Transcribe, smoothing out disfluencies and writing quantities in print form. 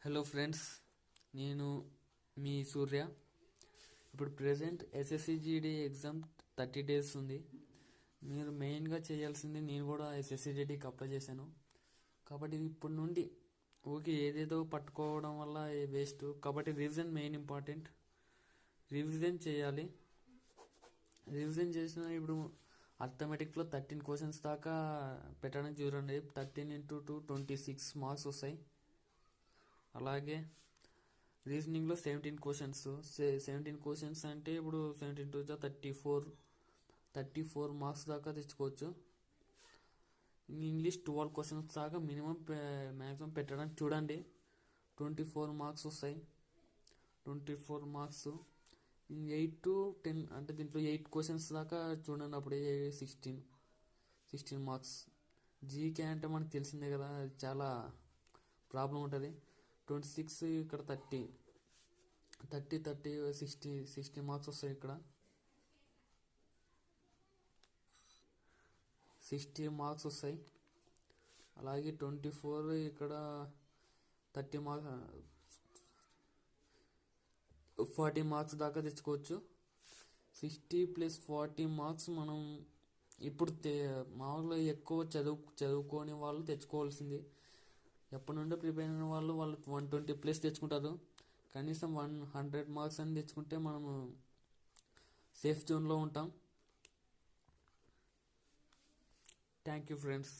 Hello friends, నేను మీ సూర్య. ఇప్పుడు present SSC GD exam 30 days ఉంది. మీరు మెయిన్గా చేయాల్సింది, నేను కూడా ఎస్ఎస్సిజిడికి అప్లై చేశాను కాబట్టి ఇప్పటి నుండి ఓకే ఏదేదో పట్టుకోవడం వల్ల వేస్ట్. కాబట్టి రివిజన్ మెయిన్ ఇంపార్టెంట్. రివిజన్ చేయాలి. రివిజన్ చేసిన ఇప్పుడు అర్థమెటిక్లో 13 క్వశ్చన్స్ దాకా పెట్టడానికి చూడండి. 13 × 2 26 మార్క్స్ వస్తాయి. అలాగే రీజనింగ్లో 17 క్వశ్చన్స్. 17 క్వశ్చన్స్ అంటే ఇప్పుడు 17 × 2 34 మార్క్స్ దాకా తెచ్చుకోవచ్చు. ఇంగ్లీష్ 12 క్వశ్చన్స్ దాకా మినిమం మ్యాక్సిమం పెట్టడానికి చూడండి. 24 మార్క్స్ వస్తాయి. 24 మార్క్స్ 8 to 10 అంటే దీంట్లో 8 క్వశ్చన్స్ దాకా చూడండి. అప్పుడే 16 మార్క్స్. జీకే అంటే మనకు తెలిసిందే కదా, చాలా ప్రాబ్లం ఉంటుంది. 26 ఇక్కడ 30 60 మార్క్స్ వస్తాయి. ఇక్కడ 60 మార్క్స్ వస్తాయి. అలాగే 24 ఇక్కడ 30 మార్క్స్ 40 మార్క్స్ దాకా తెచ్చుకోవచ్చు. 60 + 40 మార్క్స్ మనం ఇప్పుడు మామూలుగా ఎక్కువ చదువుకోని వాళ్ళు తెచ్చుకోవాల్సింది. ఎప్పటి నుండో ప్రిపేర్ అయిన వాళ్ళు 120+ తెచ్చుకుంటారు. కనీసం 100 మార్క్స్ అని తెచ్చుకుంటే మనము సేఫ్ జోన్లో ఉంటాం. Thank you friends.